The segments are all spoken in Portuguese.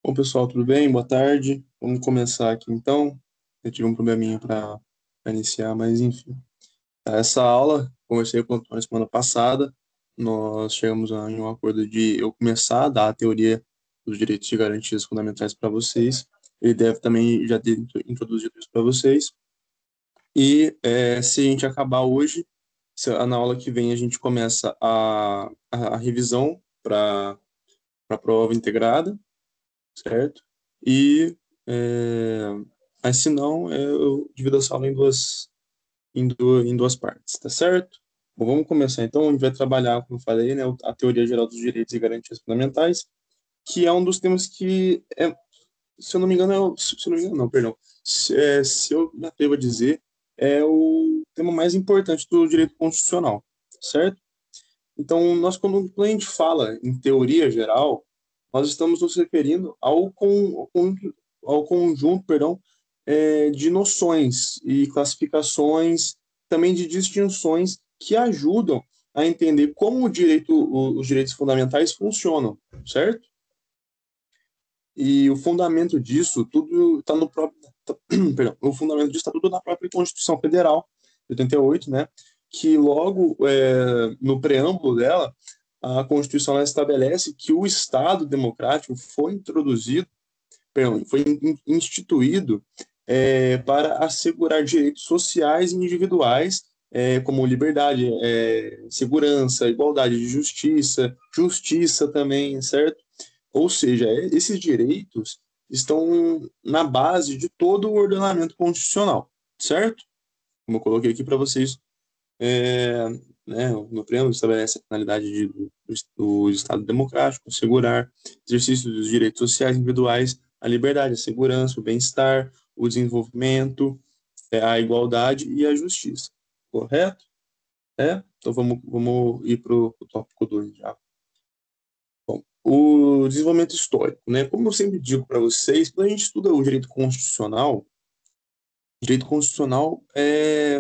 Bom, pessoal, tudo bem? Boa tarde. Vamos começar aqui então. Eu tive um probleminha para iniciar, mas enfim. Essa aula, conversei com o Antônio semana passada. Nós chegamos em um acordo de eu começar a dar a teoria dos direitos e garantias fundamentais para vocês. Ele deve também já ter introduzido isso para vocês. E se a gente acabar hoje, na aula que vem a gente começa a revisão para a prova integrada, certo? E, é, mas se não, eu divido a sala em duas partes, tá certo? Bom, vamos começar então. A gente vai trabalhar, como eu falei, né, a teoria geral dos direitos e garantias fundamentais, que é um dos temas que, se eu não me engano, se eu não me engano, não, perdão. Se eu me atrevo a dizer, é o tema mais importante do direito constitucional, certo? Então, quando a gente fala em teoria geral, nós estamos nos referindo ao conjunto, perdão, de noções e classificações, também de distinções que ajudam a entender como os direitos fundamentais funcionam, certo? E o fundamento disso tudo está no próprio, perdão, o fundamento disso está tudo na própria Constituição Federal de 88, né? Que logo no preâmbulo dela, a Constituição ela estabelece que o Estado democrático foi introduzido, perdão, foi instituído para assegurar direitos sociais e individuais, como liberdade, segurança, igualdade de justiça, justiça também, certo? Ou seja, esses direitos estão na base de todo o ordenamento constitucional, certo? Como eu coloquei aqui para vocês, é, né, no preâmbulo estabelece a finalidade do Estado democrático, assegurar exercício dos direitos sociais individuais, a liberdade, a segurança, o bem-estar, o desenvolvimento, a igualdade e a justiça. Correto? Então vamos ir para o tópico 2 já. O desenvolvimento histórico, né? Como eu sempre digo para vocês, quando a gente estuda o direito constitucional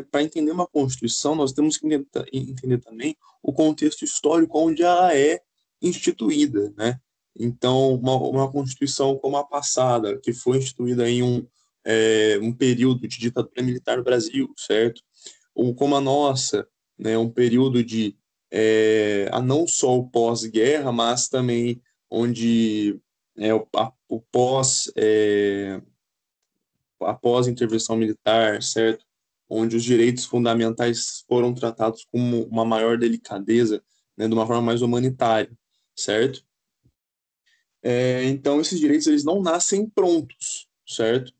para entender uma Constituição, nós temos que entender também o contexto histórico onde ela é instituída, né? Então, uma Constituição como a passada, que foi instituída em um período de ditadura militar no Brasil, certo? Ou como a nossa, né? Um período de não só o pós-guerra, mas também onde o pós após a intervenção militar, certo? Onde os direitos fundamentais foram tratados com uma maior delicadeza, né, de uma forma mais humanitária, certo? Então, esses direitos eles não nascem prontos, certo?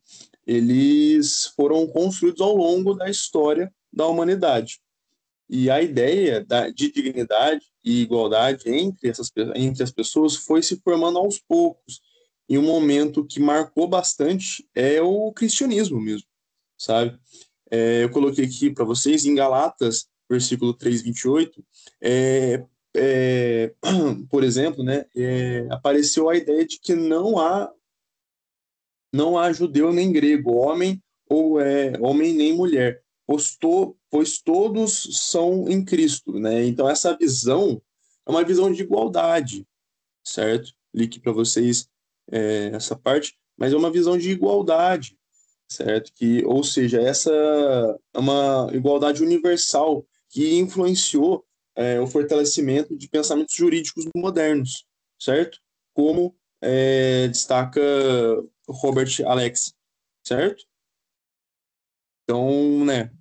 Eles foram construídos ao longo da história da humanidade. E a ideia de dignidade e igualdade entre as pessoas foi se formando aos poucos. E um momento que marcou bastante é o cristianismo mesmo, sabe? Eu coloquei aqui para vocês em Galatas, versículo 3, 28, é, é, por exemplo, né, apareceu a ideia de que não há judeu nem grego, homem nem mulher, pois todos são em Cristo, né? Então essa visão é uma visão de igualdade, certo? Li aqui para vocês essa parte, mas é uma visão de igualdade, certo? Ou seja, essa é uma igualdade universal que influenciou o fortalecimento de pensamentos jurídicos modernos, certo? Como destaca Robert Alex, certo? Então, né,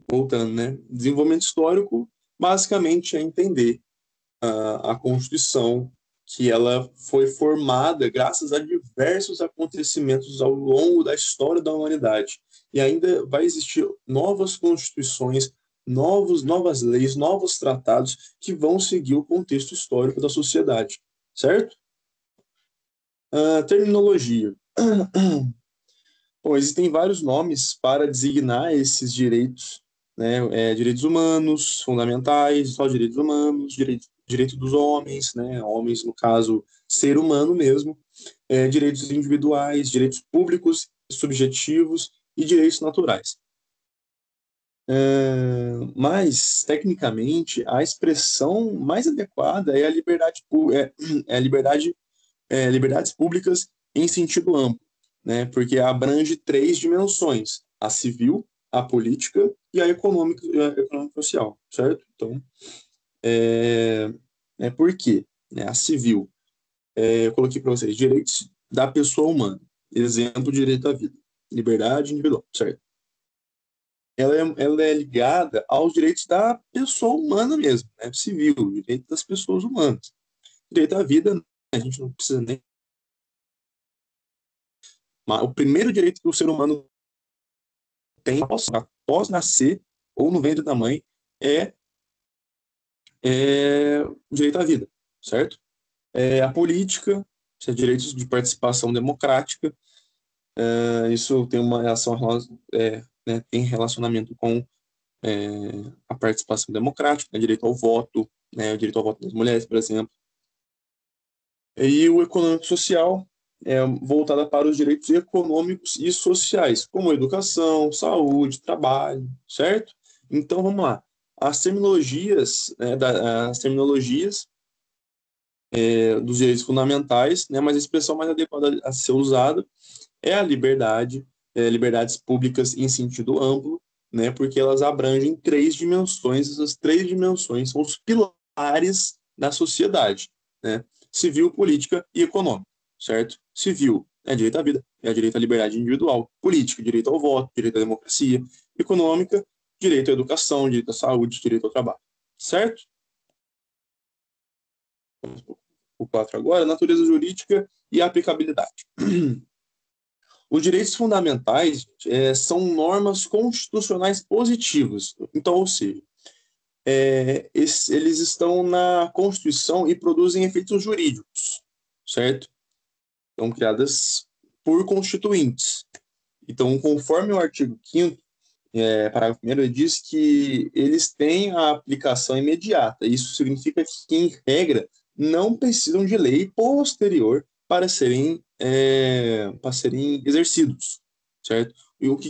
voltando, né, desenvolvimento histórico basicamente é entender a Constituição, que ela foi formada graças a diversos acontecimentos ao longo da história da humanidade. E ainda vai existir novas constituições, novas leis, novos tratados que vão seguir o contexto histórico da sociedade, certo? Terminologia. Bom, existem vários nomes para designar esses direitos, né? Direitos humanos, fundamentais, só direitos humanos, direito dos homens, né? Homens, no caso, ser humano mesmo, direitos individuais, direitos públicos, subjetivos e direitos naturais. Mas, tecnicamente, a expressão mais adequada é a liberdade, liberdades públicas em sentido amplo, né? Porque abrange três dimensões: a civil, a política e a econômica social, certo? Então, é, por quê? Né? A civil, eu coloquei para vocês, direitos da pessoa humana. Exemplo, direito à vida. Liberdade individual, certo? Ela é ligada aos direitos da pessoa humana mesmo, né? Civil, direito das pessoas humanas. Direito à vida, a gente não precisa nem. Mas o primeiro direito que o ser humano tem após nascer ou no ventre da mãe é, o direito à vida, certo? A política, isso é direitos de participação democrática, isso tem uma relação, né, tem relacionamento com é, a participação democrática, né, direito ao voto, né, o direito ao voto das mulheres, por exemplo. E o econômico social é voltada para os direitos econômicos e sociais, como educação, saúde, trabalho, certo? Então vamos lá. As terminologias dos direitos fundamentais, né, mas a expressão mais adequada a ser usada é a liberdade, liberdades públicas em sentido amplo, né, porque elas abrangem três dimensões, essas três dimensões são os pilares da sociedade, né, civil, política e econômica, certo? Civil é direito à vida, é direito à liberdade individual; política, direito ao voto, direito à democracia; econômica, direito à educação, direito à saúde, direito ao trabalho, certo? O 4 agora, natureza jurídica e aplicabilidade. Os direitos fundamentais são normas constitucionais positivas. Então, ou seja, eles estão na Constituição e produzem efeitos jurídicos, certo? São criadas por constituintes. Então, conforme o artigo 5º, parágrafo 1º, ele diz que eles têm a aplicação imediata. Isso significa que, em regra, não precisam de lei posterior para serem exercidos, certo? E o que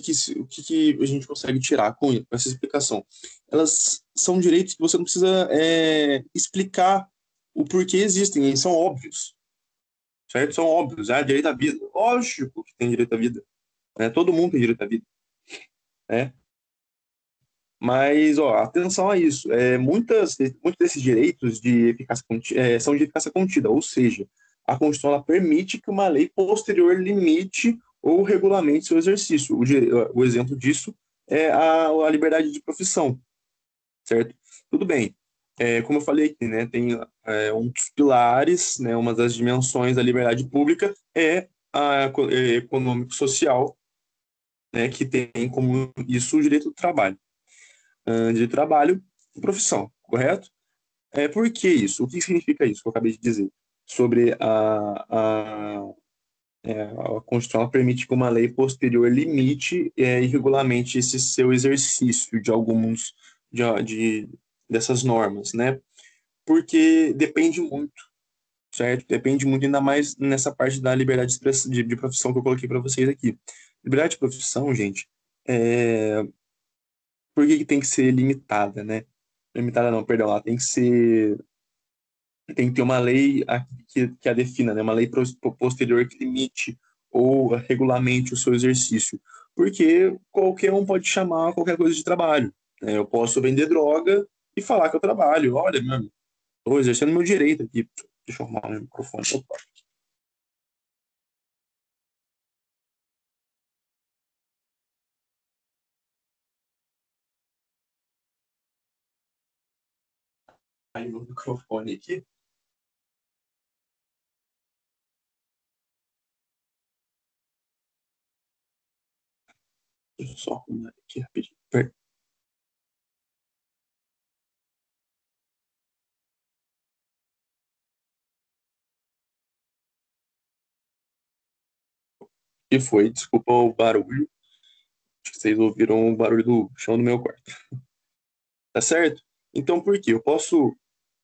a gente consegue tirar com essa explicação? Elas são direitos que você não precisa explicar o porquê existem, eles são óbvios, certo? São óbvios. Direito à vida. Lógico que tem direito à vida. Né? Todo mundo tem direito à vida. Né? Mas, ó, atenção a isso. Muitos desses direitos de eficácia são de eficácia contida, ou seja, a Constituição ela permite que uma lei posterior limite ou regulamente seu exercício. O exemplo disso é a liberdade de profissão, certo? Tudo bem. Como eu falei aqui, né, tem um dos pilares, né, uma das dimensões da liberdade pública é a econômico-social, né, que tem como isso o direito do trabalho. De trabalho e profissão, correto? Por que isso? O que significa isso que eu acabei de dizer? Sobre a Constituição ela permite que uma lei posterior limite e regulamente esse seu exercício de alguns dessas normas, né? Porque depende muito, certo? Depende muito, ainda mais nessa parte da liberdade de profissão que eu coloquei para vocês aqui. Liberdade de profissão, gente, por que tem que ser limitada, né? Limitada não, perdão, ela tem que ter uma lei que a defina, né? Uma lei posterior que limite ou regulamente o seu exercício. Porque qualquer um pode chamar qualquer coisa de trabalho, né? Eu posso vender droga e falar que eu trabalho. Olha, meu, estou exercendo meu direito aqui. Deixa eu arrumar o microfone. Opa. Aí o microfone aqui. Deixa eu só arrumar aqui rapidinho. E foi, desculpa o barulho. Acho que vocês ouviram o barulho do chão do meu quarto. Tá certo? Então, por quê? Eu posso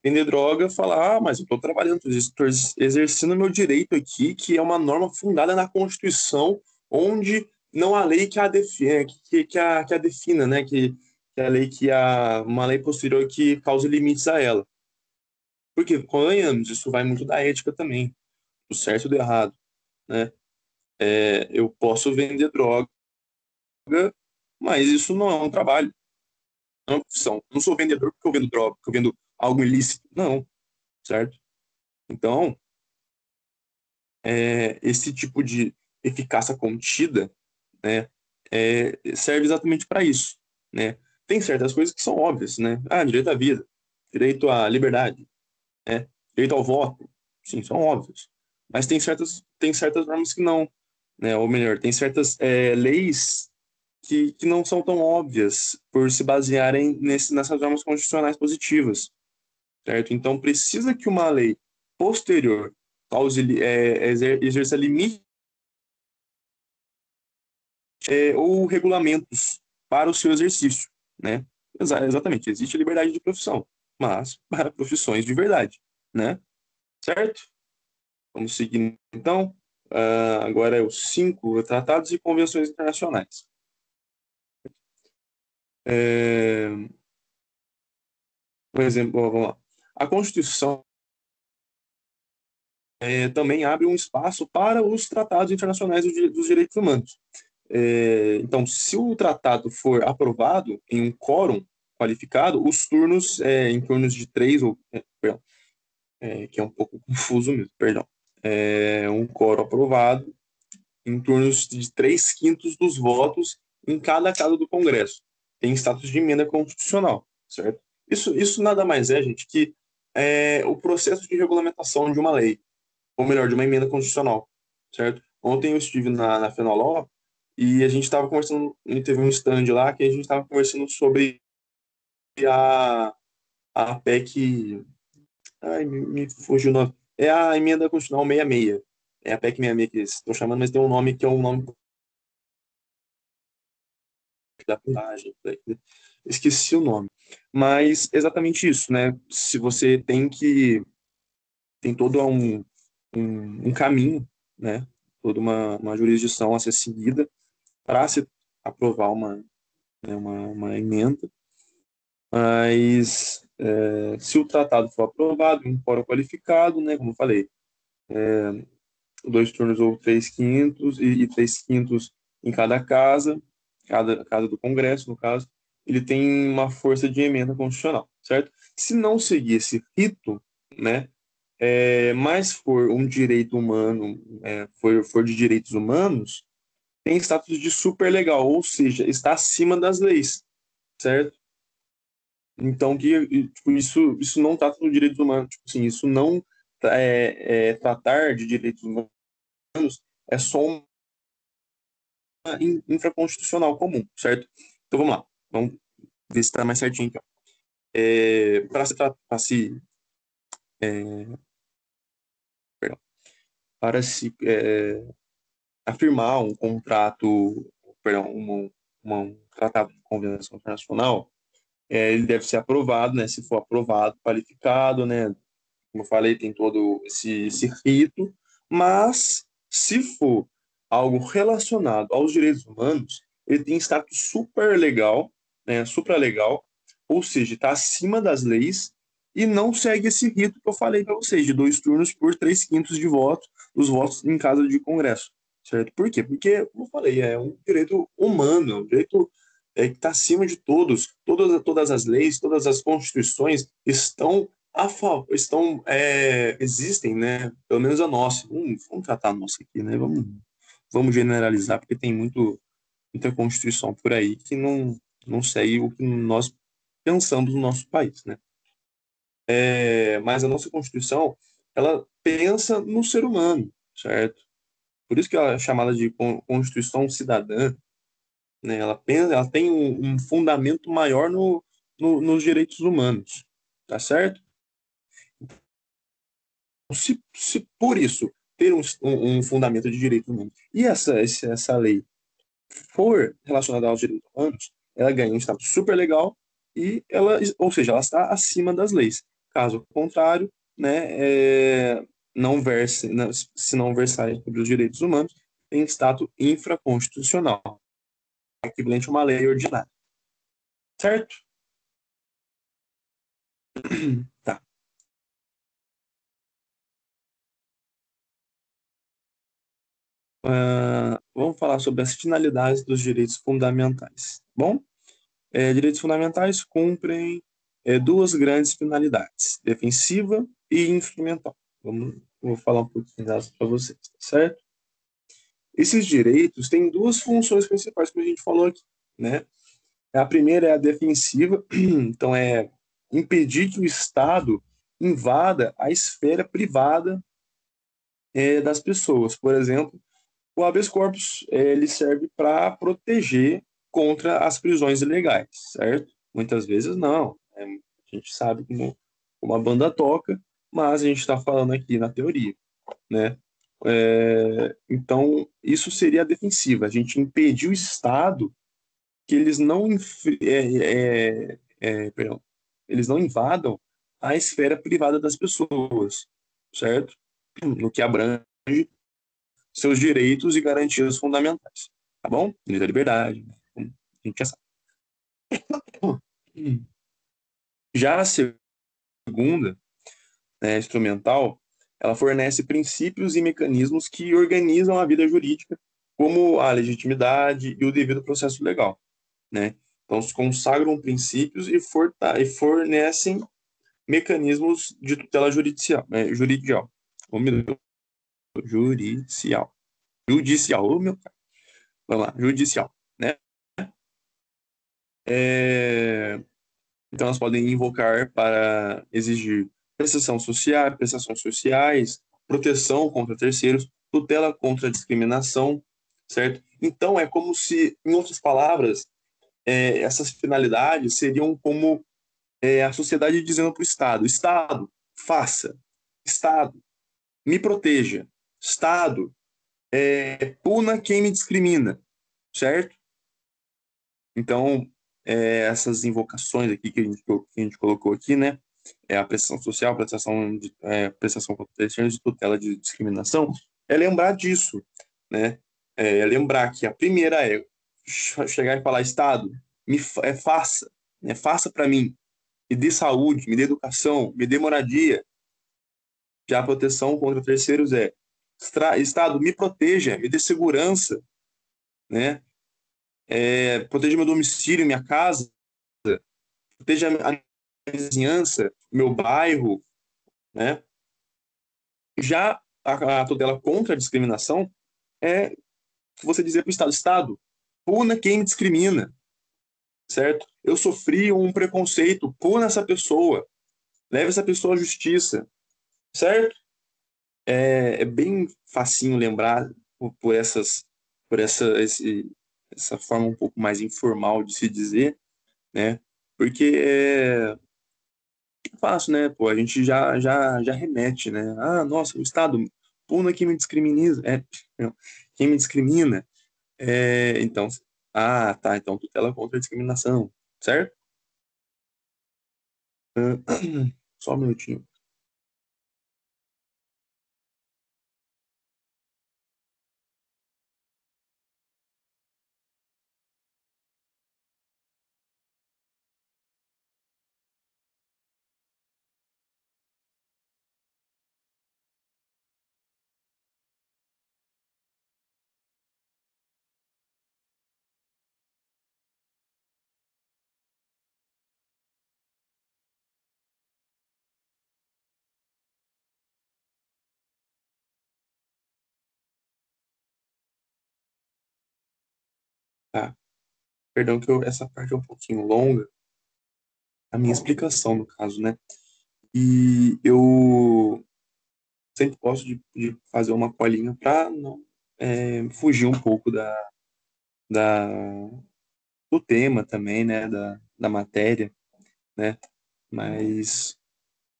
vender droga, falar, mas eu estou trabalhando, estou exercendo meu direito aqui, que é uma norma fundada na Constituição, onde não há lei que a defina, que a defina, né? Que a lei uma lei posterior que cause limites a ela. Porque, convenhamos, isso vai muito da ética também, do certo e do errado. né? Eu posso vender droga, mas isso não é um trabalho, não é uma profissão. Eu não sou vendedor porque eu vendo droga, porque eu vendo algo ilícito. Não, certo? Então, esse tipo de eficácia contida, né, serve exatamente para isso, né? Tem certas coisas que são óbvias, né? Ah, direito à vida, direito à liberdade, né? Direito ao voto, sim, são óbvios. Mas tem certas normas que não, né? Ou melhor, tem certas leis que não são tão óbvias por se basearem nessas normas constitucionais positivas, certo? Então, precisa que uma lei posterior exerça limite ou regulamentos para o seu exercício, né? Exatamente, existe liberdade de profissão, mas para profissões de verdade, né? Certo? Vamos seguir, então. Agora é os 5 tratados e convenções internacionais. É, por exemplo, vamos lá. A Constituição também abre um espaço para os tratados internacionais dos direitos humanos. Então, se o tratado for aprovado em um quórum qualificado, os turnos, em turnos de três, perdão, que é um pouco confuso mesmo, perdão, um quórum aprovado em turnos de 3/5 dos votos em cada casa do Congresso. Tem status de emenda constitucional, certo? Isso nada mais é, gente, que o processo de regulamentação de uma lei, ou melhor, de uma emenda constitucional, certo? Ontem eu estive na Fenoló e a gente estava conversando, e teve um stand lá que a gente estava conversando sobre a PEC. Ai, me fugiu o nome. É a emenda constitucional 66. É a PEC 66 que eles estão chamando, mas tem um nome que é um nome da pilagem. Esqueci o nome. Mas exatamente isso, né? Se você tem todo um caminho, né? Toda uma jurisdição a ser seguida para se aprovar uma emenda, mas se o tratado for aprovado em fórum qualificado, né, como eu falei, 2 turnos ou 3/5 e 3/5 em cada casa do Congresso, no caso, ele tem uma força de emenda constitucional, certo? Se não seguir esse rito, né, mas for um direito humano, for de direitos humanos, tem status de super legal, ou seja, está acima das leis, certo? Então, tipo, isso não trata do direitos humanos, tipo assim, isso não tratar de direitos humanos é só uma infraconstitucional comum, certo? Então vamos lá, vamos ver se está mais certinho então. Perdão, para se afirmar um contrato, perdão, um tratado de convenção internacional, ele deve ser aprovado, né? Se for aprovado, qualificado, né? Como eu falei, tem todo esse rito, mas se for algo relacionado aos direitos humanos, ele tem status super legal, né, supralegal, ou seja, está acima das leis e não segue esse rito que eu falei para vocês, de 2 turnos por 3/5 de votos, dos votos em casa de Congresso, certo? Por quê? Porque, como eu falei, é um direito humano, é um direito que está acima de todas as leis, todas as constituições estão existem, né? Pelo menos a nossa. Vamos tratar a nossa aqui, né? Vamos generalizar, porque tem muita Constituição por aí que não segue o que nós pensamos no nosso país, né? Mas a nossa Constituição, ela pensa no ser humano, certo? Por isso que ela é chamada de Constituição cidadã, né? Ela tem um fundamento maior nos direitos humanos, tá certo? Se por isso ter um fundamento de direito humano e essa lei for relacionada aos direitos humanos, ela ganha um status super legal ou seja, ela está acima das leis. Caso contrário, né, não verse, se não versarem sobre os direitos humanos, tem status infraconstitucional, equivalente a uma lei ordinária, certo? Tá. Vamos falar sobre as finalidades dos direitos fundamentais. Bom, direitos fundamentais cumprem duas grandes finalidades: defensiva e instrumental. Vou falar um pouquinho delas para vocês, tá certo? Esses direitos têm duas funções principais que a gente falou aqui, né? A primeira é a defensiva, então é impedir que o Estado invada a esfera privada das pessoas. Por exemplo, o habeas corpus ele serve para proteger contra as prisões ilegais, certo? Muitas vezes não. A gente sabe como a banda toca, mas a gente está falando aqui na teoria, né? Então, isso seria a defensiva. A gente impedir o Estado que eles não, perdão, eles não invadam a esfera privada das pessoas, certo? No que abrange seus direitos e garantias fundamentais, tá bom? Direito à liberdade, né? Como a gente já sabe. Já a segunda, né, instrumental, ela fornece princípios e mecanismos que organizam a vida jurídica, como a legitimidade e o devido processo legal, né? Então, se consagram princípios e fornecem mecanismos de tutela judicial, judicial. Oh, meu Deus, judicial. Judicial, oh, meu cara. Vamos lá, judicial, né? É, Então, elas podem invocar para exigir prestações sociais, proteção contra terceiros, tutela contra a discriminação, certo? Então, é como se, em outras palavras, essas finalidades seriam como a sociedade dizendo para o Estado: Estado, faça. Estado, me proteja. Estado, puna quem me discrimina, certo? Então, essas invocações aqui que a gente colocou aqui, né? A prestação social, prestação contra terceiros de tutela de discriminação, é lembrar disso, né? É lembrar que a primeira é chegar e falar: Estado, faça, né? Faça para mim, me dê saúde, me dê educação, me dê moradia. Já a proteção contra terceiros é: Estado, me proteja, me dê segurança, né? Proteja meu domicílio, minha casa, proteja a minha vizinhança, meu bairro, né? Já a tutela contra a discriminação é você dizer para o Estado: Estado, puna quem me discrimina, certo? Eu sofri um preconceito, puna essa pessoa, leve essa pessoa à justiça, certo? É bem facinho lembrar por essa forma um pouco mais informal de se dizer, né? Porque fácil, né? Pô, a gente já remete, né? Ah, nossa, o Estado puna quem me discrimina, não, quem me discrimina. Então, tá, então tutela contra a discriminação, certo? Só um minutinho. Tá, perdão que essa parte é um pouquinho longa, a minha explicação, no caso, né? E eu sempre gosto de fazer uma colinha para não fugir um pouco da, do tema também, né? Da matéria, né? Mas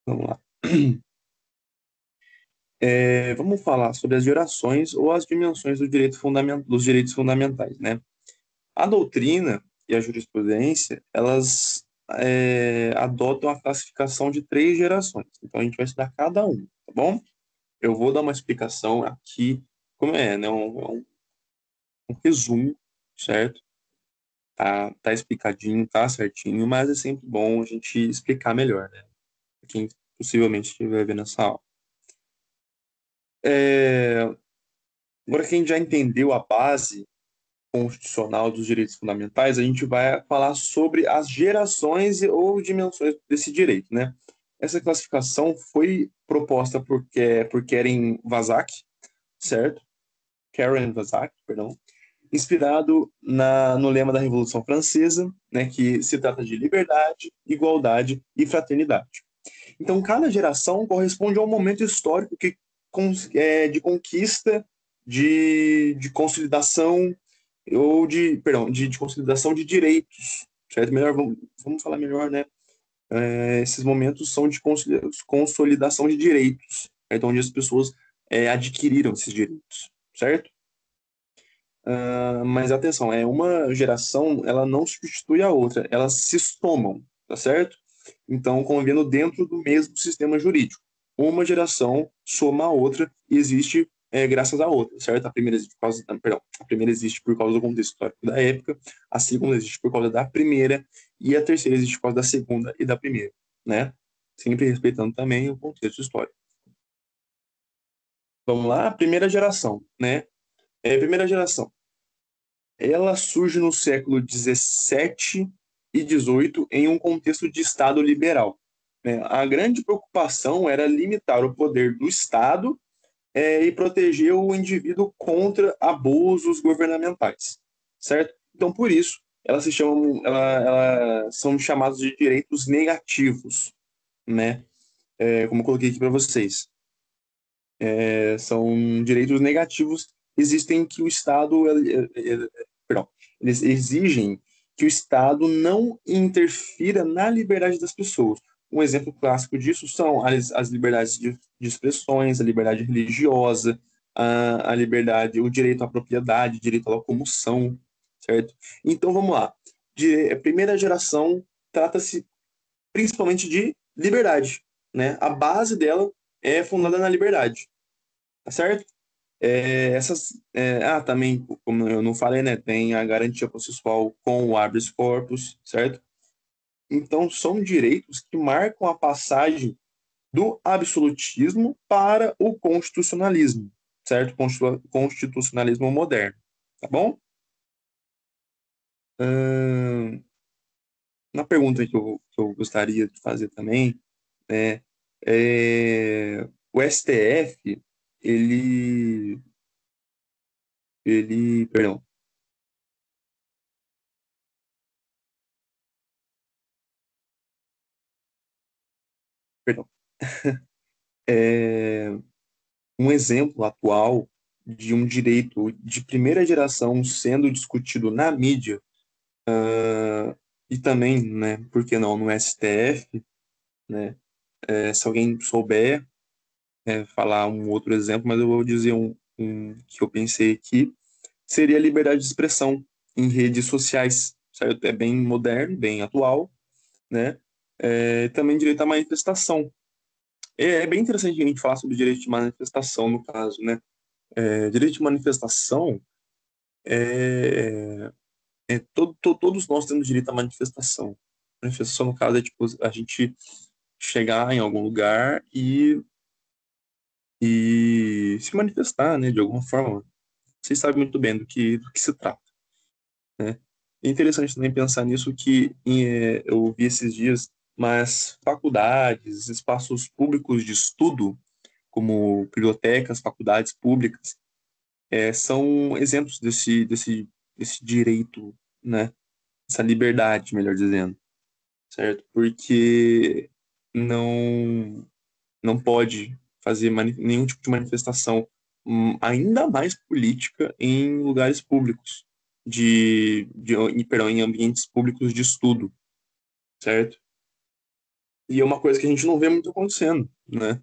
vamos lá. Vamos falar sobre as gerações ou as dimensões dos direitos fundamentais, né? A doutrina e a jurisprudência, elas adotam a classificação de três gerações. Então, a gente vai estudar cada um, tá bom? Eu vou dar uma explicação aqui, como né? Um resumo, certo? Tá explicadinho, tá certinho, mas é sempre bom a gente explicar melhor, né? Pra quem possivelmente estiver vendo essa aula. É, Agora que a gente já entendeu a base constitucional dos direitos fundamentais, a gente vai falar sobre as gerações ou dimensões desse direito, né? Essa classificação foi proposta por Karen Vazak, certo? Karen Vazak, perdão, inspirado no lema da Revolução Francesa, né, que se trata de liberdade, igualdade e fraternidade. Então, cada geração corresponde a um momento histórico de conquista, de consolidação de consolidação de direitos, certo? Melhor, vamos falar melhor, né? Esses momentos são de consolidação de direitos, certo? Onde as pessoas adquiriram esses direitos, certo? Mas atenção, uma geração, ela não substitui a outra, elas se somam, tá certo? Então, convivendo dentro do mesmo sistema jurídico. Uma geração soma a outra e existe graças à outra, certo? A primeira existe por causa do contexto histórico da época, a segunda existe por causa da primeira e a terceira existe por causa da segunda e da primeira, né? Sempre respeitando também o contexto histórico. Vamos lá, a primeira geração, né? Primeira geração. Ela surge no século XVII e XVIII em um contexto de Estado liberal, né? A grande preocupação era limitar o poder do Estado e proteger o indivíduo contra abusos governamentais, certo? Então, por isso, elas são chamadas de direitos negativos, né? Como eu coloquei aqui para vocês. São direitos negativos, existem que o Estado, perdão, eles exigem que o Estado não interfira na liberdade das pessoas. Um exemplo clássico disso são as liberdades de expressões, a liberdade religiosa, a liberdade, o direito à propriedade, o direito à locomoção, certo? Então vamos lá. A primeira geração trata-se principalmente de liberdade, né? A base dela é fundada na liberdade, tá certo? Também, como eu não falei, né, tem a garantia processual com o habeas corpus, certo? Então, são direitos que marcam a passagem do absolutismo para o constitucionalismo, certo? Constitucionalismo moderno, tá bom? Ahn, Uma pergunta que eu gostaria de fazer também, né, o STF, perdão, perdão, é, um exemplo atual de um direito de primeira geração sendo discutido na mídia, e também, né, por que não, no STF, né? Se alguém souber falar um outro exemplo, mas eu vou dizer um que eu pensei aqui, seria a liberdade de expressão em redes sociais, certo? É bem moderno, bem atual, né? Também direito à manifestação. É bem interessante a gente falar sobre direito de manifestação, no caso, né? Direito de manifestação é, todos nós temos direito à manifestação. Manifestação, no caso, é tipo a gente chegar em algum lugar e se manifestar, né, de alguma forma. Vocês sabem muito bem do que se trata, né? É interessante também pensar nisso eu vi esses dias, mas faculdades, espaços públicos de estudo, como bibliotecas, faculdades públicas, são exemplos desse direito, né? Essa liberdade, melhor dizendo, certo? Porque não não pode fazer nenhum tipo de manifestação, ainda mais política, em lugares públicos, perdão, em ambientes públicos de estudo, certo? E é uma coisa que a gente não vê muito acontecendo, né?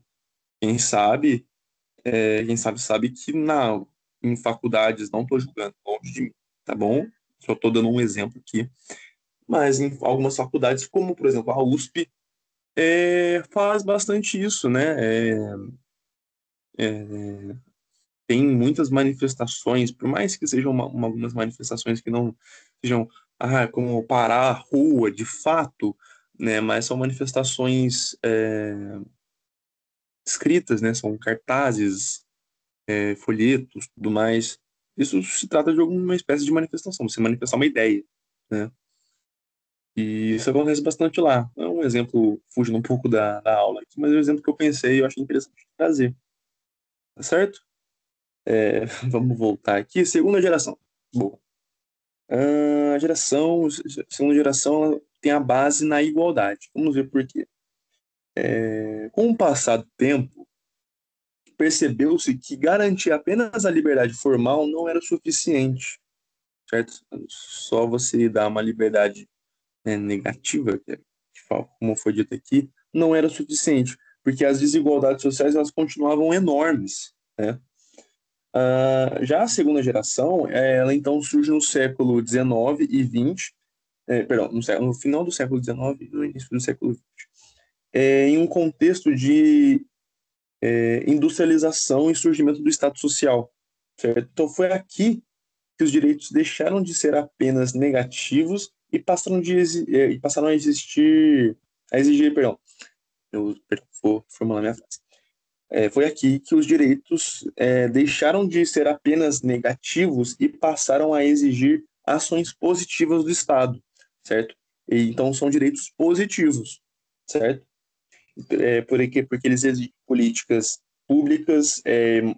Quem sabe, sabe que em faculdades, não estou julgando, longe de mim, tá bom? Só estou dando um exemplo aqui. Mas em algumas faculdades, como por exemplo a USP, faz bastante isso, né? É, tem muitas manifestações, por mais que sejam algumas manifestações que não sejam como parar a rua, de fato, né? Mas são manifestações escritas, né? São cartazes, folhetos, tudo mais. Isso se trata de alguma espécie de manifestação, você manifestar uma ideia, né? E isso acontece bastante lá. É um exemplo fugindo um pouco da aula aqui, mas é um exemplo que eu pensei e eu achei interessante trazer, tá certo? Vamos voltar aqui. Segunda geração. Boa. Segunda geração, ela tem a base na igualdade. Vamos ver por quê. Com o passar do tempo, percebeu-se que garantir apenas a liberdade formal não era suficiente, certo? Só você dar uma liberdade, né, negativa, como foi dito aqui, não era suficiente, porque as desigualdades sociais elas continuavam enormes, né? Já a segunda geração, ela então surge no século XIX e XX, perdão, no final do século XIX e no início do século XX, em um contexto de industrialização e surgimento do Estado Social, certo? Então foi aqui que os direitos deixaram de ser apenas negativos e passaram a exigir, perdão, vou formular minha frase. Foi aqui que os direitos deixaram de ser apenas negativos e passaram a exigir ações positivas do Estado, certo? E, então são direitos positivos, certo? Porque eles exigem políticas públicas,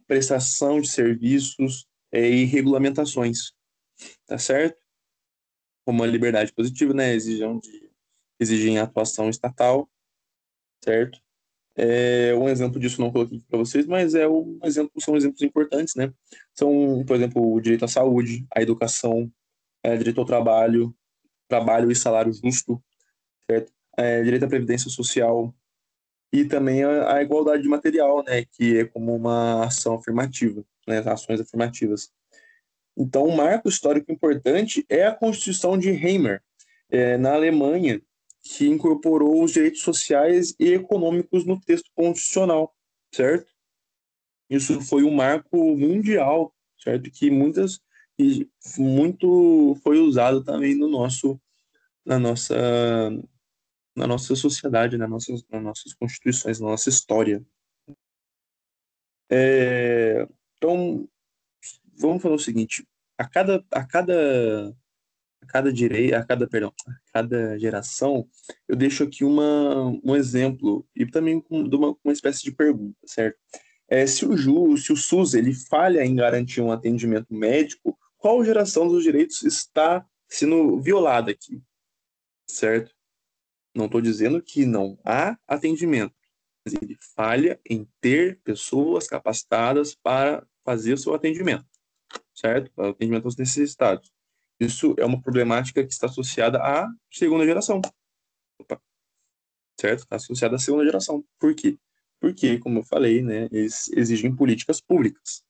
prestação de serviços e regulamentações, tá certo? Como a liberdade positiva, né? Exigem atuação estatal, certo? Um exemplo disso não coloquei para vocês, mas são exemplos importantes, né? São, por exemplo, o direito à saúde, à educação, direito ao trabalho, trabalho e salário justo, certo? Direito à previdência social e também a igualdade material, né? Que é como uma ação afirmativa, né? Ações afirmativas. Então, um marco histórico importante é a Constituição de Weimar, na Alemanha, que incorporou os direitos sociais e econômicos no texto constitucional, certo? Isso foi um marco mundial, certo? E muito foi usado também na nossa, na nossa sociedade, nas nossas constituições, na nossa história. Então, vamos falar o seguinte: a cada geração, eu deixo aqui um exemplo e também de uma espécie de pergunta, certo? Se o SUS ele falha em garantir um atendimento médico, qual geração dos direitos está sendo violada aqui, certo? Não estou dizendo que não há atendimento, mas ele falha em ter pessoas capacitadas para fazer o seu atendimento, certo? Para o atendimento aos necessitados. Isso é uma problemática que está associada à segunda geração, certo? Está associada à segunda geração. Por quê? Porque, como eu falei, né, eles exigem políticas públicas.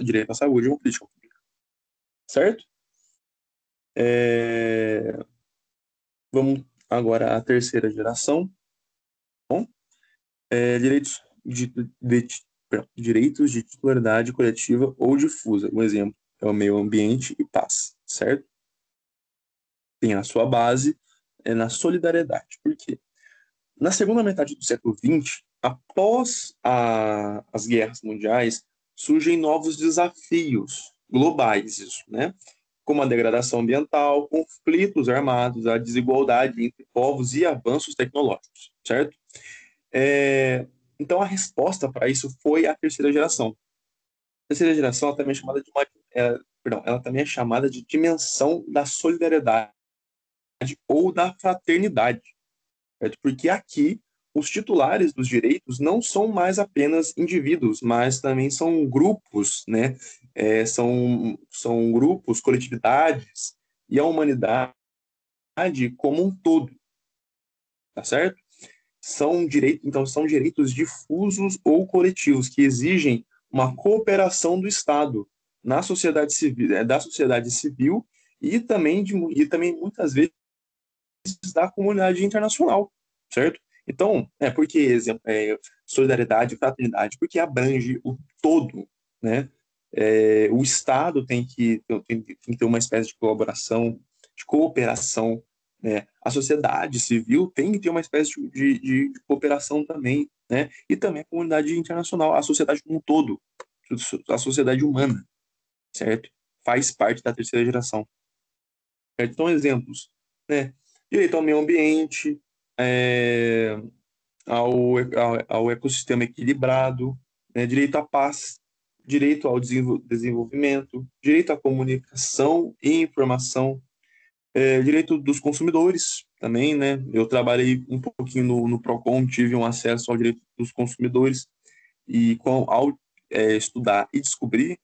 Direito à saúde é uma política pública, certo? É, Vamos agora à terceira geração. Bom, direitos perdão, direitos de titularidade coletiva ou difusa. Um exemplo é o meio ambiente e paz, certo? Tem a sua base na solidariedade. Por quê? Na segunda metade do século XX, após as guerras mundiais, surgem novos desafios globais, isso, né? Como a degradação ambiental, conflitos armados, a desigualdade entre povos e avanços tecnológicos, certo? É, então, a resposta para isso foi a terceira geração. A terceira geração ela também é chamada ela também é chamada de dimensão da solidariedade ou da fraternidade, certo? Porque aqui os titulares dos direitos não são mais apenas indivíduos, mas também são grupos, né? São grupos, coletividades e a humanidade como um todo, tá certo? Então, são direitos difusos ou coletivos que exigem uma cooperação do Estado da sociedade civil e também muitas vezes da comunidade internacional, certo? Então, porque solidariedade e fraternidade, porque abrange o todo, né? O Estado tem que ter uma espécie de colaboração, de cooperação, né? A sociedade civil tem que ter uma espécie de cooperação também, né? E também a comunidade internacional, a sociedade como um todo, a sociedade humana, certo? Faz parte da terceira geração. Certo? Então, exemplos, né? Direito ao meio ambiente, é, ao ecossistema equilibrado, né? Direito à paz, direito ao desenvolvimento, direito à comunicação e informação, direito dos consumidores também, né? Eu trabalhei um pouquinho no Procon, tive um acesso ao direito dos consumidores e ao estudar e descobrir,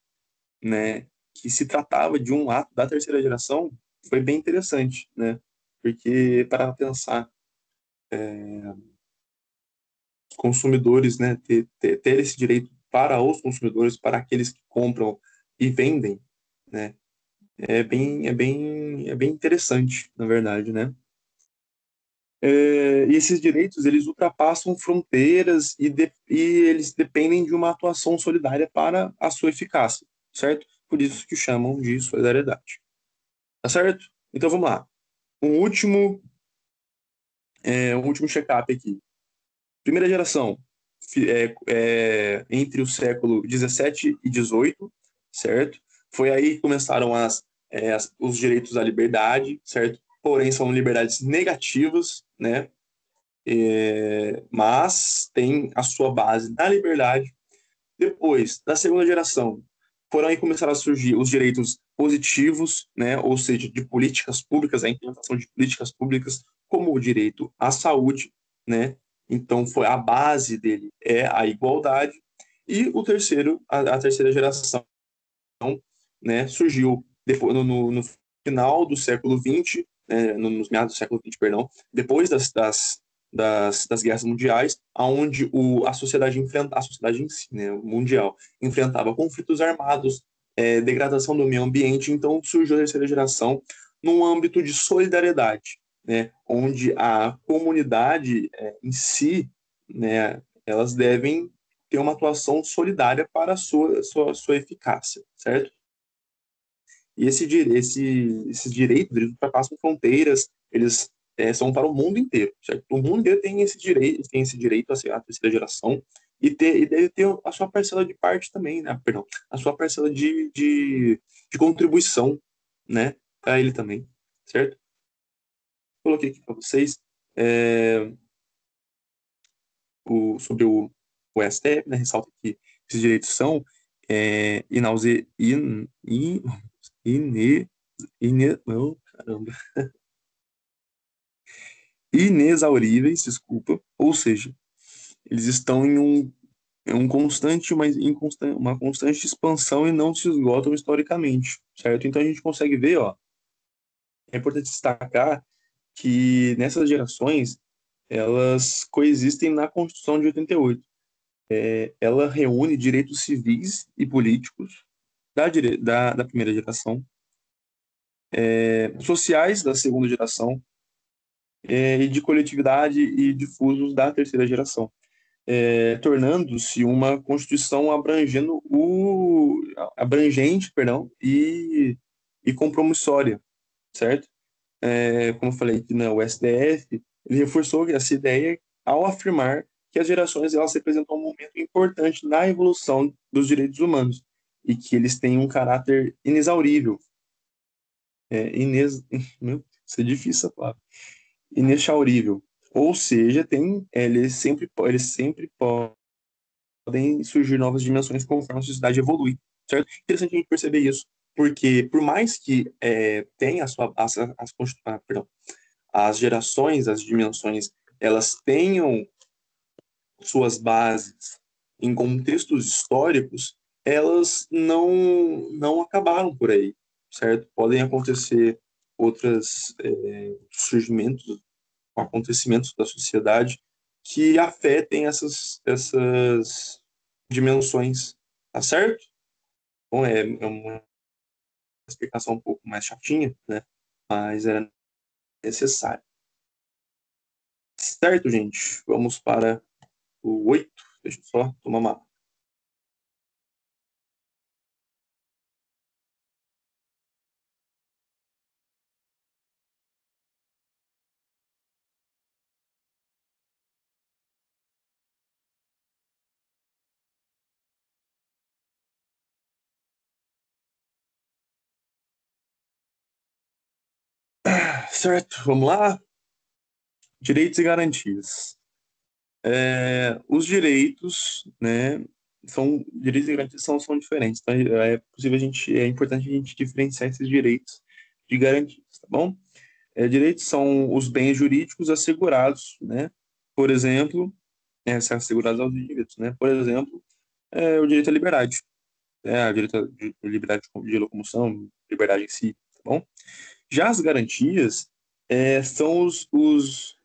né, que se tratava de um ato da terceira geração, foi bem interessante, né? Porque para pensar, os consumidores, né, ter esse direito para os consumidores, para aqueles que compram e vendem, né, é bem interessante, na verdade, né? E esses direitos, eles ultrapassam fronteiras e eles dependem de uma atuação solidária para a sua eficácia, certo? Por isso que chamam de solidariedade. Tá certo? Então vamos lá. Um último check-up aqui. Primeira geração, entre o século 17 e 18, certo? Foi aí que começaram os direitos à liberdade, certo? Porém, são liberdades negativas, né? Mas tem a sua base na liberdade. Depois, da segunda geração, foram aí começaram a surgir os direitos positivos, né? Ou seja, de políticas públicas, a implementação de políticas públicas, como o direito à saúde, né? Então, foi a base dele é a igualdade. E o terceiro, a terceira geração, né? Surgiu depois, no final do século XX, nos meados do século XX, perdão, depois das guerras mundiais, aonde a sociedade em si, né, mundial, enfrentava conflitos armados, degradação do meio ambiente, então surgiu a terceira geração num âmbito de solidariedade, né, onde a comunidade em si, né, elas devem ter uma atuação solidária para a sua eficácia, certo? E esses direitos, eles ultrapassam fronteiras, eles são para o mundo inteiro, certo? O mundo inteiro tem esse direito a ser a terceira geração e deve ter a sua parcela de parte também, né? Perdão, a sua parcela de contribuição, né? Para ele também, certo? Coloquei aqui para vocês é, sobre o STF, né? Ressalta que esses direitos são inause, ine, não, caramba, inexauríveis, desculpa, ou seja, eles estão em constante, uma constante expansão e não se esgotam historicamente, certo? Então a gente consegue ver, ó, é importante destacar que nessas gerações elas coexistem na Constituição de 88. Ela reúne direitos civis e políticos da primeira geração, sociais da segunda geração, e de coletividade e difusos da terceira geração, tornando-se uma constituição abrangente, perdão, e compromissória, certo? Como eu falei, que o STF ele reforçou essa ideia ao afirmar que as gerações elas representam um momento importante na evolução dos direitos humanos e que eles têm um caráter inexaurível, é, ines, meu, isso é difícil essa palavra, inexaurível. Ou seja, eles sempre podem surgir novas dimensões conforme a sociedade evolui, certo? Interessante a gente perceber isso, porque por mais que tenha perdão, as gerações, as dimensões, elas tenham suas bases em contextos históricos, elas não acabaram por aí, certo? Podem acontecer outros surgimentos, acontecimentos da sociedade que afetem essas dimensões, tá certo? Bom, é uma explicação um pouco mais chatinha, né? Mas era necessário. Certo, gente? Vamos para o 8. Deixa eu só tomar uma Certo, vamos lá? Direitos e garantias. Os direitos, né, direitos e garantias são diferentes. Então, é importante a gente diferenciar esses direitos de garantias, tá bom? Direitos são os bens jurídicos assegurados, né? Por exemplo, são assegurados aos indivíduos, né? Por exemplo, o direito à liberdade, o direito à liberdade de locomoção, liberdade em si, tá bom? Já as garantias são os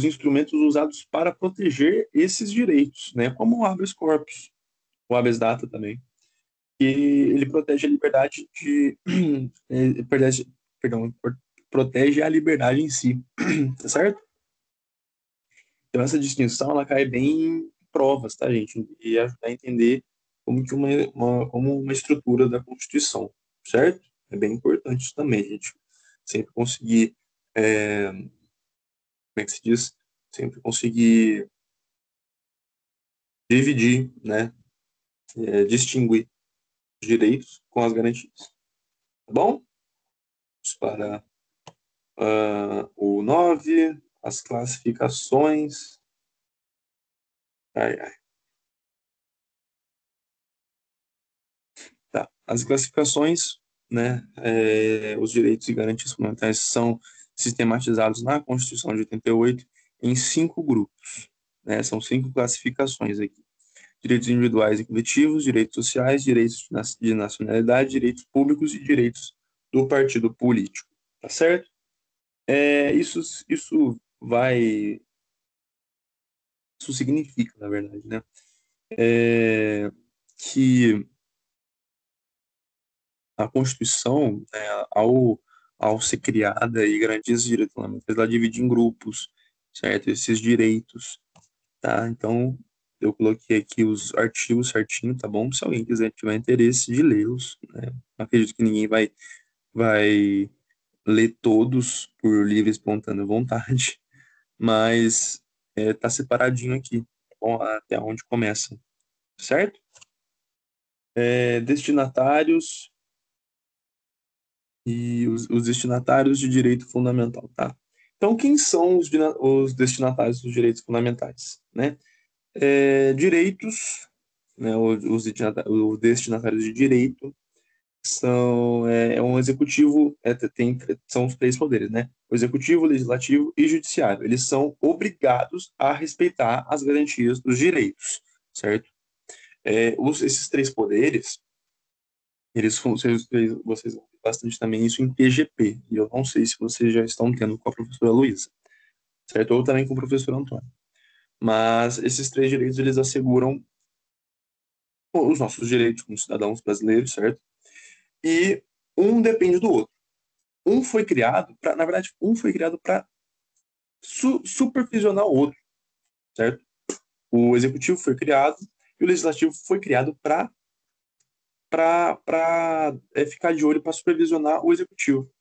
instrumentos usados para proteger esses direitos, né? Como o habeas corpus, o habeas data também. E ele protege a liberdade de... perdão, protege a liberdade em si, tá certo? Então essa distinção, ela cai bem em provas, tá, gente? E ajuda a entender como que como uma estrutura da Constituição, certo? É bem importante isso também, gente. Sempre conseguir, como é que se diz? Sempre conseguir dividir, né? Distinguir os direitos com as garantias. Tá bom? Vamos para o 9, as classificações. Ai, ai. Tá. As classificações, né? Os direitos e garantias fundamentais são sistematizados na Constituição de 88 em 5 grupos, né? São 5 classificações aqui. Direitos individuais e coletivos, direitos sociais, direitos de nacionalidade, direitos públicos e direitos do partido político. Tá certo? Isso vai. Isso significa, na verdade, né? Que a Constituição, né, ao ser criada e garantir esses direitos fundamentais, ela divide em grupos, certo? Esses direitos, tá? Então, eu coloquei aqui os artigos certinho, tá bom? Se alguém quiser tiver interesse de lê-los, né? Não acredito que ninguém vai ler todos por livre e espontânea vontade, mas tá separadinho aqui, tá bom? Até onde começa, certo? Destinatários e os destinatários de direito fundamental, tá? Então, quem são os destinatários dos direitos fundamentais, né? Direitos, né, os destinatários de direito é um executivo, são os 3 poderes, né? O executivo, o legislativo e judiciário. Eles são obrigados a respeitar as garantias dos direitos, certo? Esses 3 poderes, vocês vão ver bastante também isso em PGP, e eu não sei se vocês já estão tendo com a professora Luísa, certo? Ou também com o professor Antônio. Mas esses 3 direitos, eles asseguram os nossos direitos como cidadãos brasileiros, certo? E um depende do outro. Na verdade, um foi criado para supervisionar o outro, certo? O executivo foi criado e o legislativo foi criado para ficar de olho, para supervisionar o executivo,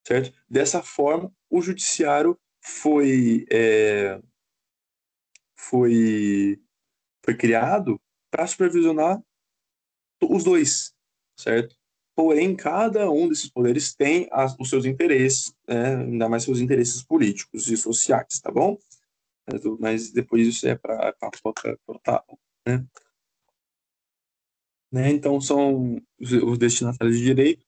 certo? Dessa forma, o judiciário foi, foi criado para supervisionar os dois, certo? Porém, cada um desses poderes tem os seus interesses, né? Ainda mais seus interesses políticos e sociais, tá bom? Mas depois isso é para total, né? Então, são os destinatários de direito,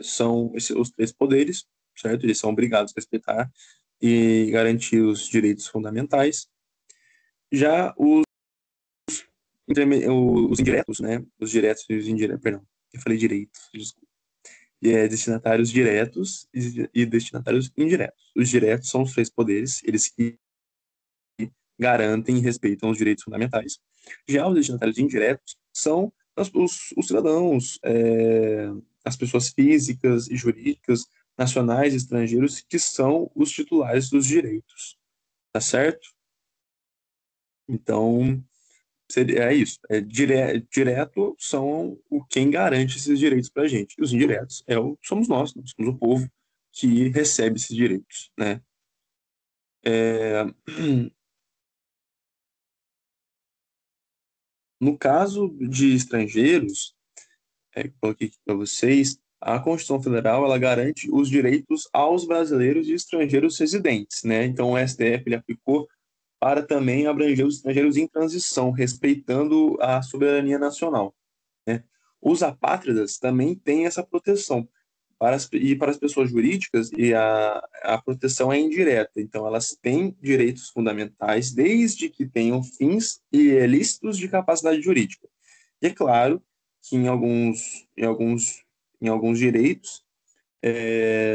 são os 3 poderes, certo? Eles são obrigados a respeitar e garantir os direitos fundamentais. Já os indiretos, né? Os diretos e os indiretos, perdão, eu falei direitos, desculpa. Destinatários diretos e destinatários indiretos. Os diretos são os 3 poderes, eles que garantem e respeitam os direitos fundamentais. Já os destinatários indiretos são os cidadãos, as pessoas físicas e jurídicas, nacionais e estrangeiros, que são os titulares dos direitos, tá certo? Então, é isso. Direto são quem garante esses direitos para a gente. E os indiretos somos nós, somos o povo que recebe esses direitos, né? É, no caso de estrangeiros, coloquei aqui para vocês, A Constituição Federal, ela garante os direitos aos brasileiros e estrangeiros residentes, né? Então, o STF ele aplicou para também abranger os estrangeiros em transição, respeitando a soberania nacional, né? Os apátridas também têm essa proteção. E para as pessoas jurídicas, a proteção é indireta. Então, elas têm direitos fundamentais desde que tenham fins e ilícitos de capacidade jurídica. E é claro que em alguns direitos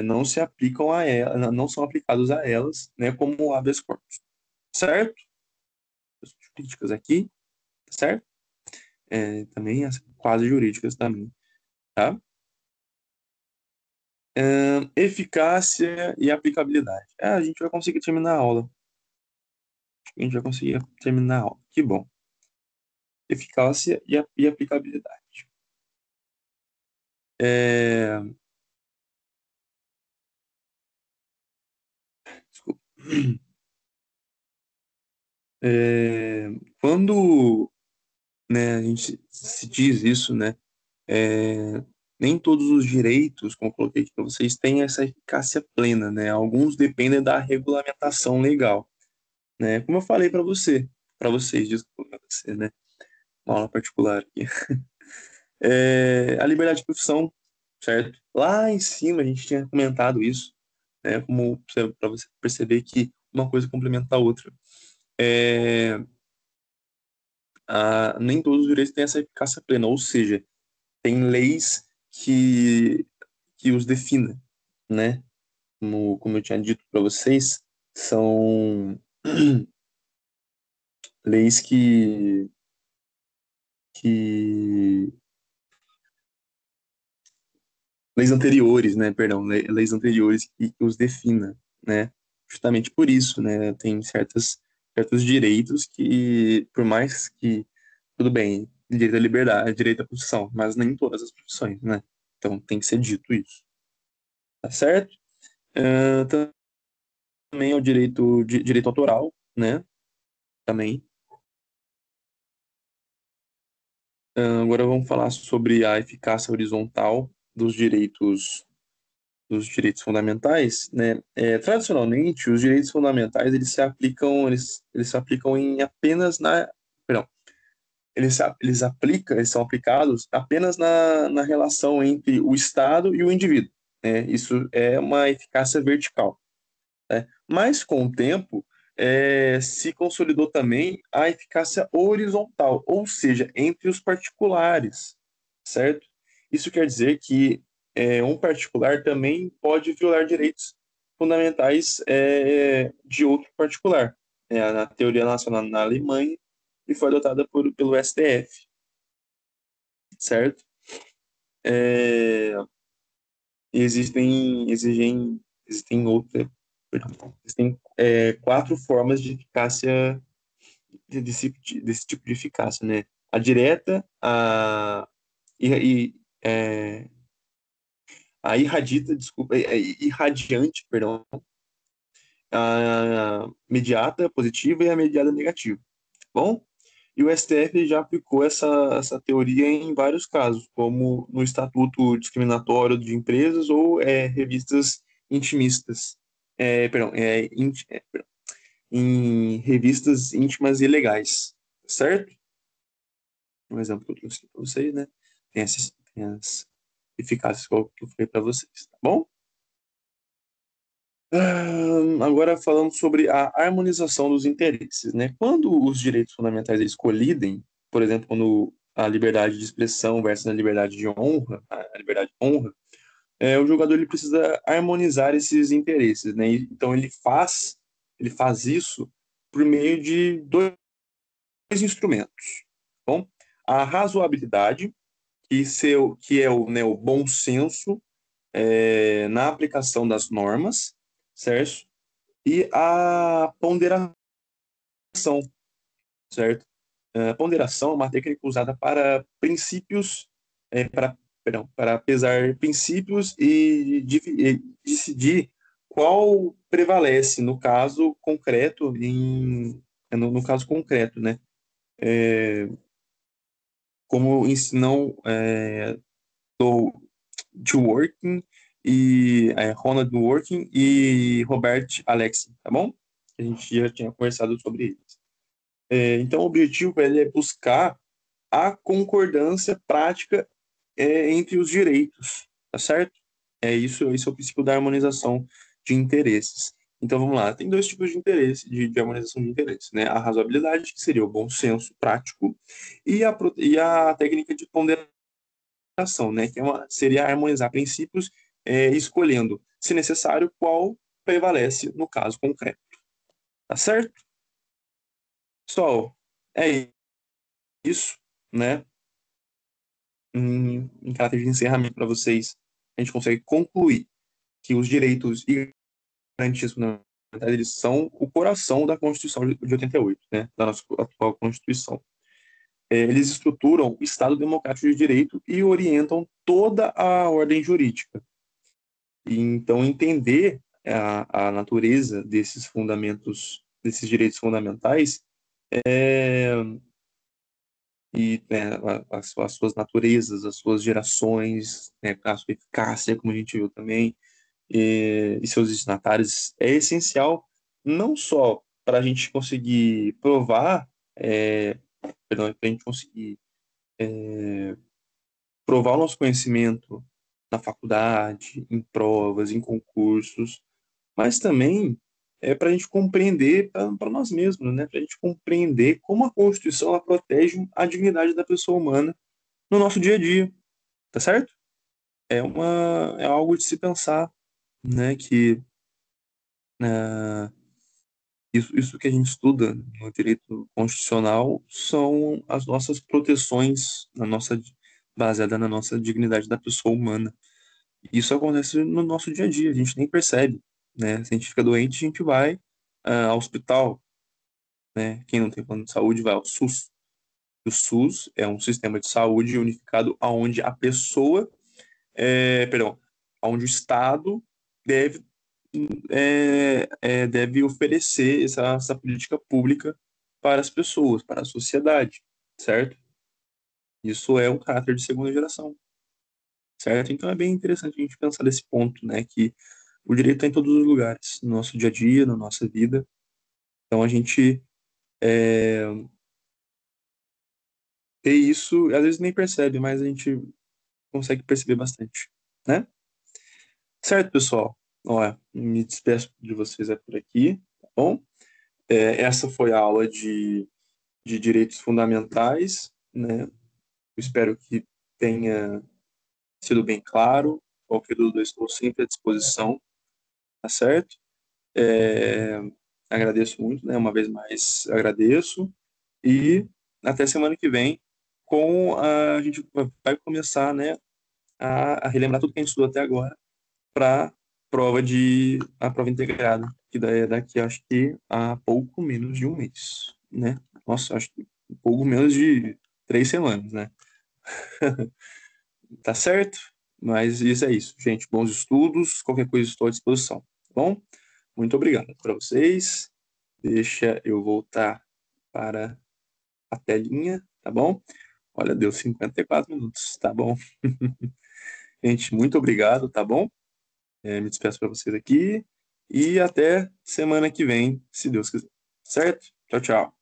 não se aplicam a ela, não são aplicados a elas, né, como o habeas corpus, certo? As jurídicas aqui, certo? Também as quase jurídicas também, tá? Eficácia e aplicabilidade. A gente vai conseguir terminar a aula. A gente vai conseguir terminar a aula. Que bom. Eficácia e aplicabilidade. É, desculpa. Quando, né, a gente se diz isso, né, é, nem todos os direitos, como eu coloquei aqui para vocês, têm essa eficácia plena, né? Alguns dependem da regulamentação legal, né? Como eu falei para vocês, desculpa, pra você, né? Uma aula particular aqui. A liberdade de profissão, certo? Lá em cima a gente tinha comentado isso, né? Como para você perceber que uma coisa complementa a outra. É, nem todos os direitos têm essa eficácia plena, ou seja, tem leis que os definem, né? Como eu tinha dito para vocês, são leis que leis anteriores, né? Perdão, leis anteriores que os defina, né? Justamente por isso, né? Tem certos direitos que, por mais que, tudo bem, direito à liberdade, direito à profissão, mas nem todas as profissões, né? Então tem que ser dito isso, tá certo? Ah, também é o direito autoral, né? Também. Agora vamos falar sobre a eficácia horizontal dos direitos fundamentais, né? Tradicionalmente, os direitos fundamentais eles se aplicam em apenas na, perdão, eles são aplicados apenas na relação entre o Estado e o indivíduo, né? Isso é uma eficácia vertical, né? Mas com o tempo se consolidou também a eficácia horizontal, ou seja, entre os particulares, certo? Isso quer dizer que um particular também pode violar direitos fundamentais de outro particular. A teoria nacional na Alemanha e foi adotada pelo STF, certo? É, existem outras, perdão, existem quatro formas de eficácia desse tipo de eficácia, né? A direta, e, é, a irradita, desculpa, irradiante, perdão, a mediata positiva e a mediada negativa, tá bom? E o STF já aplicou essa teoria em vários casos, como no Estatuto Discriminatório de Empresas ou revistas intimistas. Perdão, perdão, em revistas íntimas e legais, certo? Um exemplo que eu trouxe para vocês, né? Tem as eficácias que eu falei para vocês, tá bom? Agora falando sobre a harmonização dos interesses, né? Quando os direitos fundamentais eles colidem, por exemplo, quando a liberdade de expressão versus a liberdade de honra, a liberdade de honra, o jogador ele precisa harmonizar esses interesses, né? Então ele faz isso por meio de dois instrumentos. Bom, a razoabilidade, que é o bom senso na aplicação das normas, certo? E a ponderação, certo? A ponderação é uma técnica usada para princípios, perdão, para pesar princípios e decidir qual prevalece no caso concreto, no caso concreto, né? Como ensinam Dworkin e Ronald Dworkin e Robert Alexin, tá bom? A gente já tinha conversado sobre eles. Então, o objetivo ele é buscar a concordância prática entre os direitos, tá certo? Esse é o princípio da harmonização de interesses. Então vamos lá, tem dois tipos de interesse, de harmonização de interesses, né? A razoabilidade, que seria o bom senso prático, e a técnica de ponderação, né? Que seria harmonizar princípios, escolhendo, se necessário, qual prevalece no caso concreto. Tá certo? Pessoal, é isso, né? Em caráter de encerramento para vocês, a gente consegue concluir que os direitos e garantias fundamentais eles são o coração da Constituição de 88, né, da nossa atual Constituição. Eles estruturam o Estado democrático de direito e orientam toda a ordem jurídica. E, então, entender a natureza desses fundamentos, desses direitos fundamentais, é, e né, as suas naturezas, as suas gerações, né, a sua eficácia, como a gente viu também, e seus destinatários é essencial não só para a gente conseguir provar, para a gente conseguir provar o nosso conhecimento na faculdade, em provas, em concursos, mas também para a gente compreender para nós mesmos, né? Para a gente compreender como a Constituição ela protege a dignidade da pessoa humana no nosso dia a dia, tá certo? É algo de se pensar, né? Que uh, isso que a gente estuda no direito constitucional são as nossas proteções, baseada na nossa dignidade da pessoa humana. Isso acontece no nosso dia a dia, a gente nem percebe, né? Se a gente fica doente, a gente vai ao hospital, né? Quem não tem plano de saúde vai ao SUS. O SUS é um sistema de saúde unificado onde a pessoa, perdão, onde o Estado deve deve oferecer essa política pública para as pessoas, para a sociedade, certo? Isso é um caráter de segunda geração, certo? Então é bem interessante a gente pensar desse ponto, né? Que o direito está em todos os lugares, no nosso dia a dia, na nossa vida. Então a gente vê isso, às vezes nem percebe, mas a gente consegue perceber bastante, né? Certo, pessoal? Ó, me despeço de vocês por aqui, tá bom? Essa foi a aula de direitos fundamentais, né? Eu espero que tenha sido bem claro. Qualquer dúvida, eu estou sempre à disposição, tá certo? É, agradeço muito, né? Uma vez mais agradeço e até semana que vem a gente vai começar, né, a relembrar tudo que a gente estudou até agora para a prova integrada, que daí é daqui, acho que a pouco menos de um mês, né? Nossa, acho que pouco menos de 3 semanas, né? Tá certo? Mas isso é isso, gente. Bons estudos. Qualquer coisa estou à disposição. Tá bom? Muito obrigado para vocês. Deixa eu voltar para a telinha, tá bom? Olha, deu 54 minutos, tá bom? Gente, muito obrigado, tá bom? Me despeço para vocês aqui e até semana que vem, se Deus quiser. Certo? Tchau, tchau.